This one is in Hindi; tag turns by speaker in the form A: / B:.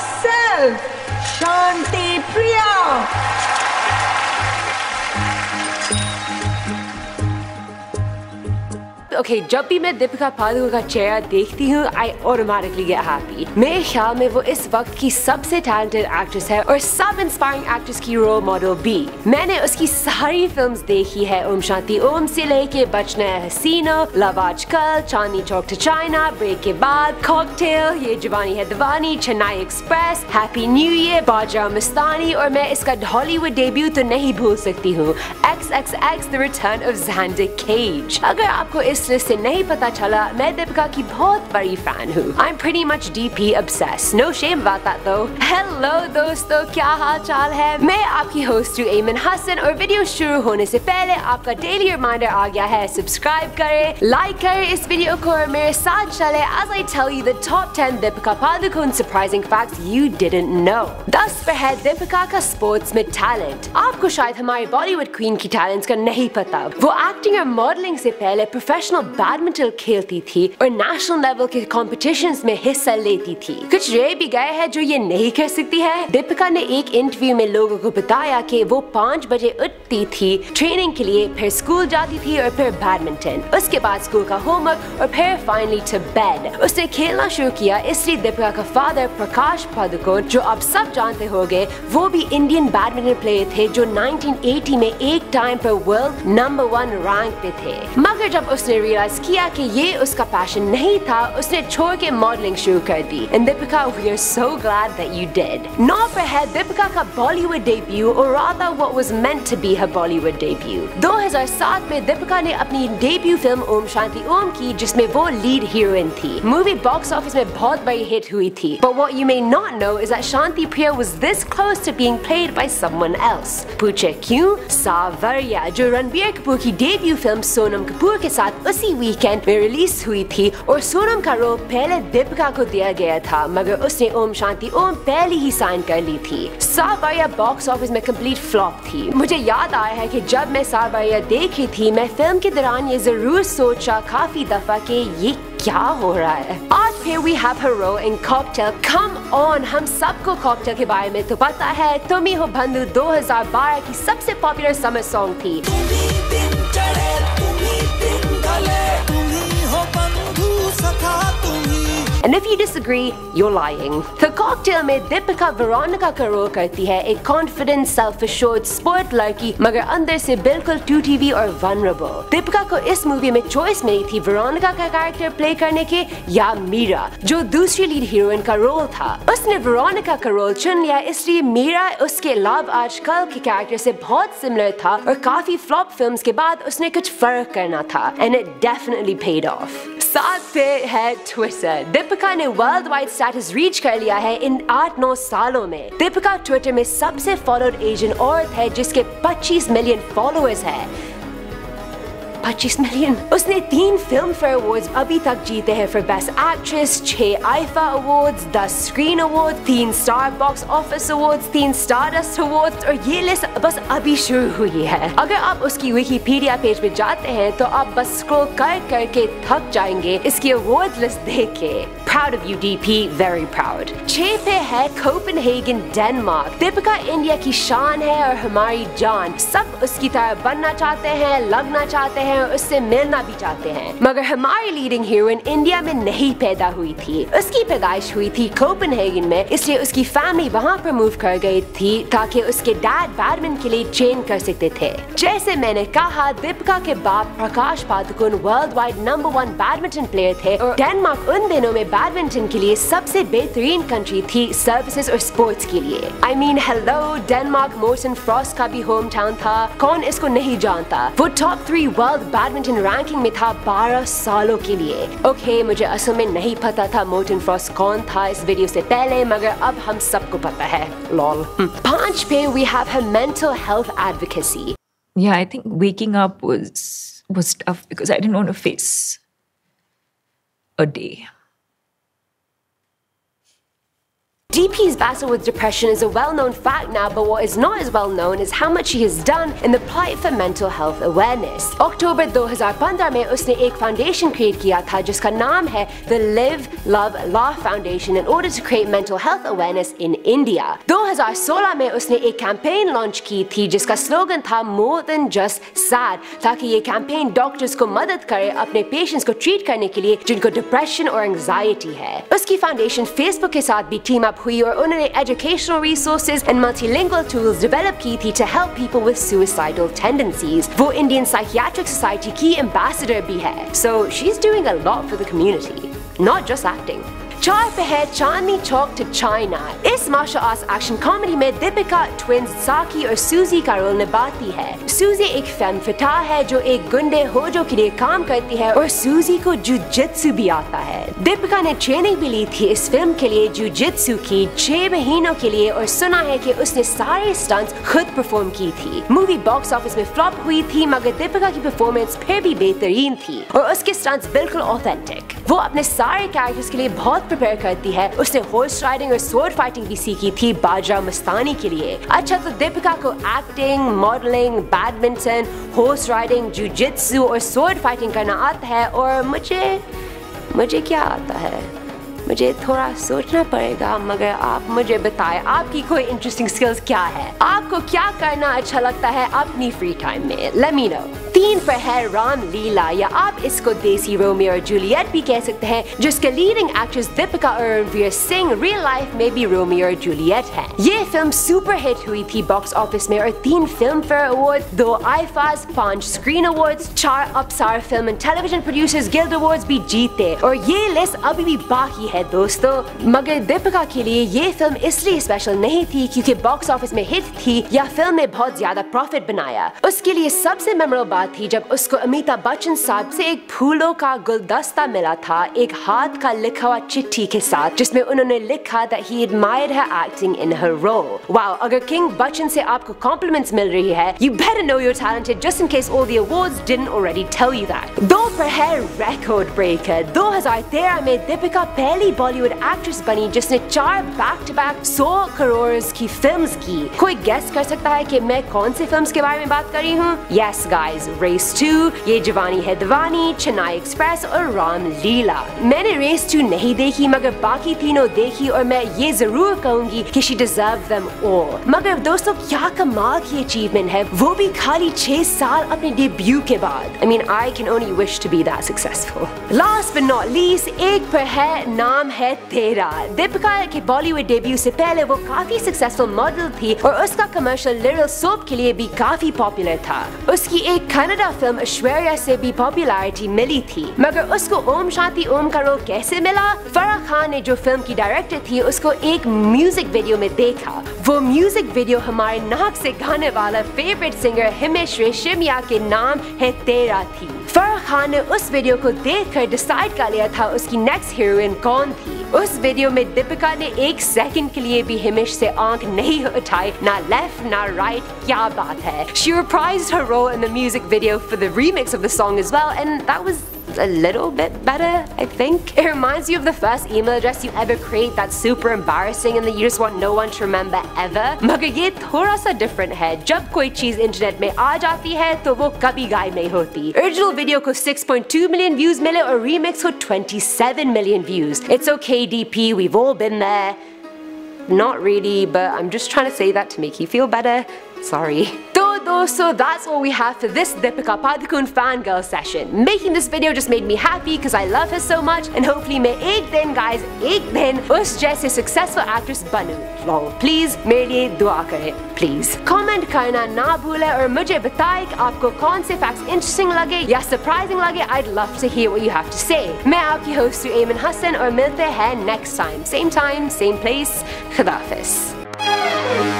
A: herself, Shanti Priya.
B: Okay, जब भी मैं दीपिका पादुकोण का चेहरा देखती हूँ, I automatically get happy. मेरे ख्याल में वो इस वक्त की सबसे टैलेंटेड एक्ट्रेस है और सब इंस्पायरिंग एक्ट्रेस की रोल मॉडल भी। मैंने उसकी सारी फिल्म्स देखी है, ओम शांति ओम से लेके बचना है Haseeno, love Aajkal, Chandni Chowk to China, break Ke Baad, cocktail, Ye Jawaani Hai Deewani, Chennai express, happy new year, Baja Mastani और मैं इसका हॉलीवुड डेब्यू तो नहीं भूल सकती हूँ, XXX the return of Xander Cage. अगर आपको इस लिस्ट से नहीं पता चला, मैं दीपिका की बहुत बड़ी फैन हूँ। I'm pretty much DP obsessed. No shame about that though. Hello दोस्तों, क्या हाल चाल है? मैं आपकी होस्ट हूँ एमन हसन और वीडियो शुरू होने से पहले आपका डेली रिमाइंडर आ गया है, सब्सक्राइब करें, लाइक करें इस वीडियो को और मेरे साथ चले as I tell you the top 10 Deepika Padukone surprising facts you didn't know। 10 पर है दीपिका का स्पोर्ट्स में टैलेंट। आपको शायद हमारी बॉलीवुड क्वीन की टैलेंट्स का नहीं पता। वो एक्टिंग और मॉडलिंग से पहले प्रोफेशनल बैडमिंटन खेलती थी और नेशनल लेवल के कॉम्पिटिशंस में हिस्सा लेती थी। कुछ रह भी गए हैं जो ये नहीं कर सकती है। दीपिका ने एक इंटरव्यू में लोगों को बताया कि वो 5 बजे उठती थी ट्रेनिंग के लिए, फिर स्कूल जाती थी और फिर बैडमिंटन, उसके बाद स्कूल का होमवर्क और फिर फाइनली टू बेड। उसने खेलना शुरू किया, इसलिए दीपिका का फादर प्रकाश पादुकोण, जो आप सब जानते होंगे, वो भी इंडियन बैडमिंटन प्लेयर थे जो 1980 में एक टाइम पर वर्ल्ड नंबर 1 रैंक पे थे। मगर जब उसने रियलाइज किया कि ये उसका पैशन नहीं था, उसने छोड़ के मॉडलिंग शुरू कर दी। And Deepika, we are so glad that you did। 9 पर है दीपिका का बॉलीवुड डेब्यू और rather what was meant to be her Bollywood debut। 2007 में दीपिका ने अपनी डेब्यू फिल्म ओम शांति ओम की, जिसमें वो लीड हीरोइन थी। मूवी बॉक्स ऑफिस में बहुत बड़ी हिट हुई थी। But what you may not know is that Shanti Priya was this close to being played by someone else। पूछे क्यों? सावरिया, जो रणबीर कपूर की डेब्यू फिल्म सोनम कपूर के साथ उसी वीकेंड में रिलीज हुई थी और सोनम का रोल पहले दीपिका को दिया गया था, मगर उसने ओम शांति ओम पहले ही साइन कर ली थी। सावरिया बॉक्स ऑफिस में कंप्लीट फ्लॉप थी। मुझे याद आया है कि जब मैं सावरिया देख रही थी, मैं फिल्म के दौरान ये जरूर सोचा काफी दफा कि ये क्या हो रहा है। आज फिर we have her role in Cocktail। Come on, हम सबको कॉकटेल के बारे में तो पता है। तुम ही हो बंधु 2012 की सबसे पॉपुलर समर सॉन्ग थी। And if you disagree, you're lying। The Cocktail में दीपिका वेरोनिका का रोल करती है, एक कॉन्फिडेंट, सेल्फ एश्योर्ड स्पोर्ट लड़की, मगर अंदर से बिल्कुल टूटी हुई और वनरेबल। दीपिका को इस मूवी में चॉइस मिली थी वेरोनिका का कैरेक्टर प्ले करने के या मीरा, जो दूसरी लीड हीरोइन का रोल था। उसने वेरोनिका का रोल चुन लिया, इसलिए मीरा उसके लव आजकल के कैरेक्टर से बहुत सिमिलर था और काफी फ्लॉप फिल्म्स के बाद उसने कुछ फर्क करना था। And it definitely paid off। 7 पे है ट्विटर। दीपिका ने वर्ल्ड वाइड स्टेटस रीच कर लिया है इन 8-9 सालों में। दीपिका ट्विटर में सबसे फॉलोड एशियन औरत है जिसके 25 मिलियन फॉलोअर्स है। 25 मिलियन। उसने 3 फिल्म फेयर अवार्ड्स अभी तक जीते हैं for best actress, 6 IIFA awards, 10 screen award, 3 star box office awards, 3 stardust awards और ये लिस्ट बस अभी शुरू हुई है। अगर आप उसकी विकिपीडिया पेज पे जाते हैं तो आप बस स्क्रॉल कर करके थक जाएंगे इसकी अवार्ड लिस्ट देख के। Proud of you DP, very proud। 6 पे है कोपेनहेगन, डेनमार्क। दीपिका इंडिया की शान है और हमारी जान। सब उसकी तरह बनना चाहते हैं, लगना चाहते हैं और उससे मिलना भी चाहते हैं, मगर हमारी लीडिंग हीरोइन इंडिया में नहीं पैदा हुई थी। उसकी पैदाइश हुई थी कोपेनहेगन में, इसलिए उसकी फैमिली वहाँ पर मूव कर गई थी ताकि उसके डैड बैडमिंटन के लिए ट्रेन कर सकते थे। जैसे मैंने कहा, दीपिका के बाप Prakash Padukone world wide number 1 badminton player थे और डेनमार्क उन दिनों में बैडमिंटन के लिए सबसे बेहतरीन कंट्री थी सर्विसेज और स्पोर्ट्स के लिए। I mean, hello, Denmark Morten Frost का भी होम टाउन था, कौन इसको नहीं जानता। वो टॉप 3 वर्ल्ड बैडमिंटन रैंकिंग में था 12 सालों के लिए। ओके, मुझे असल में नहीं पता था मोर्टन फ्रॉस्ट कौन था इस वीडियो से पहले, मगर अब हम सबको पता है। लॉल। 5 पे we have her mental health advocacy।
C: Yeah, I think waking up was tough because I didn't want to face a day।
B: DP's battle with depression is a well-known fact now, but what is not as well known is how much she has done in the plight for mental health awareness. अक्टूबर 2015 में उसने एक फाउंडेशन क्रिएट किया था जिसका नाम है The Live, Love, Laugh Foundation in order to create mental health awareness in India. 2016 में उसने एक कैंपेन लॉन्च की थी जिसका स्लोगन था More than just sad, ताकि ये कैंपेन डॉक्टर्स को मदद करे अपने पेशेंट्स को ट्रीट करने के लिए जिनको डिप्रेशन और एंजाइटी है। उसकी फाउंडेशन फेसबुक के साथ भी टीम अप हुई और उन्होंने educational resources and multilingual tools develop की थी to help people with suicidal tendencies. वो इंडियन साइकियाट्रिक सोसाइटी की एम्बेसडर भी है। So she is doing a lot for the community, not just acting. 4 पे है चांदनी चौक टू चाइना। इस मार्शल आर्ट्स एक्शन कॉमेडी में दीपिका ट्विंस साकी और सूजी का रोल निभाती है। सूजी एक फेम फिटा है जो एक गुंडे होजो के लिए काम करती है और सूजी को जुजित्सु भी आता है। दीपिका ने ट्रेनिंग भी ली थी इस फिल्म के लिए जुजित्सु की 6 महीनों के लिए और सुना है कि उसने सारे स्टंट्स खुद परफॉर्म की थी। मूवी बॉक्स ऑफिस में फ्लॉप हुई थी मगर दीपिका की परफॉर्मेंस फिर भी बेहतरीन थी और उसके स्टंट्स बिल्कुल ऑथेंटिक। वो अपने सारे कैरेक्टर्स के लिए बहुत प्रिपेयर करती है। उसने हॉर्स राइडिंग और स्वॉर्ड फाइटिंग भी सीखी थी बाजरा मस्तानी के लिए। अच्छा, तो दीपिका को acting, modelling, badminton, horse riding, jujitsu और स्वॉर्ड फाइटिंग करना आता है और मुझे क्या आता है? मुझे थोड़ा सोचना पड़ेगा, मगर आप मुझे बताएं आपकी कोई इंटरेस्टिंग स्किल्स क्या है? आपको क्या करना अच्छा लगता है अपनी फ्री टाइम में? Let me know. 3 पर है रामलीला, या आप इसको देसी रोमियो और जूलियट भी कह सकते हैं, जिसके लीडिंग एक्ट्रेस दीपिका और रणवीर सिंह रियल लाइफ में भी रोमियो और जूलियट हैं। ये फिल्म सुपर हिट हुई थी बॉक्स ऑफिस में और 3 Filmfare award, 2 IIFAs, 5 screen awards, 4 Apsara film and television producers guild awards भी जीते और ये लिस्ट अभी भी बाकी है दोस्तों। मगर दीपिका के लिए ये फिल्म इसलिए स्पेशल नहीं थी क्योंकि बॉक्स ऑफिस में हिट थी या फिल्म ने बहुत ज्यादा प्रॉफिट बनाया। उसके लिए सबसे मेमोरेबल बात थी जब उसको अमिताभ बच्चन साहब से एक फूलों का गुलदस्ता मिला था एक हाथ का लिखा हुआ चिट्ठी के साथ, जिसमें उन्होंने लिखा that he admired her acting in her role. Wow, अगर किंग बच्चन से आपको कॉम्प्लीमेंट्स मिल रही है, you better know you're talented just in case all the awards didn't already tell you that. 2 पर है रिकॉर्ड ब्रेकर। 2013 में दीपिका पहली बॉलीवुड एक्ट्रेस बनी जिसने 4 बैक टू बैक 100 करोड़ की फिल्म्स की। कोई गेस कर सकता है कि मैं कौन सी फिल्म्स के बारे में बात कर रही हूँ? Yes guys, रेस 2, ये जवानी है दीवानी, चेन्नई एक्सप्रेस और रामलीला। मैंने रेस 2 नहीं देखी मगर बाकी तीनों देखी और मैं ये जरूर कहूंगी कि she deserved them all। मगर दोस्तों क्या कमाल की अचीवमेंट है, वो भी खाली 6 साल अपने डेब्यू के बाद। I mean, I can only wish to be that successful। Last but not least, 1 पर है नाम है तेरा। दीपिका के बॉलीवुड डेब्यू से पहले वो काफी सक्सेसफुल मॉडल थी और उसका कमर्शियल लिटिल सोप के लिए भी काफी पॉपुलर था। उसकी एक कन्नड़ा फिल्म ऐश्वर्या से भी पॉपुलैरिटी मिली थी, मगर उसको ओम शांति ओम का रोल कैसे मिला? फराह खान ने जो फिल्म की डायरेक्टर थी उसको एक म्यूजिक वीडियो में देखा। वो म्यूजिक वीडियो हमारे नाक से गाने वाला फेवरेट सिंगर हिमेश रेशमिया के नाम है तेरा थी। फराह खान ने उस वीडियो को देखकर डिसाइड कर लिया था उसकी नेक्स्ट हीरोइन कौन थी। उस वीडियो में दीपिका ने 1 सेकंड के लिए भी हिमेश से आंख नहीं उठाई, ना लेफ्ट ना राइट। क्या बात है। She reprised her role in the music video for the remix of the song as well, and that was a little bit better, I think. It reminds you of the first email address you ever create that's super embarrassing and that you just want no one to remember ever. मगर ये थोड़ा सा different है। जब कोई चीज इंटरनेट में आ जाती है तो वो कभी गायब नहीं होती। ओरिजिनल वीडियो को 6.2 मिलियन व्यूज मिले और रीमिक्स को 27 million views. It's okay DP, we've all been there. Not really, but I'm just trying to say that to make you feel better. Sorry. So that's all we have for this Deepika Padukone fangirl session. Making this video just made me happy because I love her so much and hopefully मैं एक दिन guys एक दिन उस जैसे successful actress बनूं। Lol, please मेरे लिए दुआ करें please। Comment करना ना भूलें और मुझे बताएं कि आपको कौन से facts interesting लगे या surprising लगे। I'd love to hear what you have to say। मैं आपकी host हूँ एमन हसन और मिलते हैं next time, same place, खुदा हाफिज़।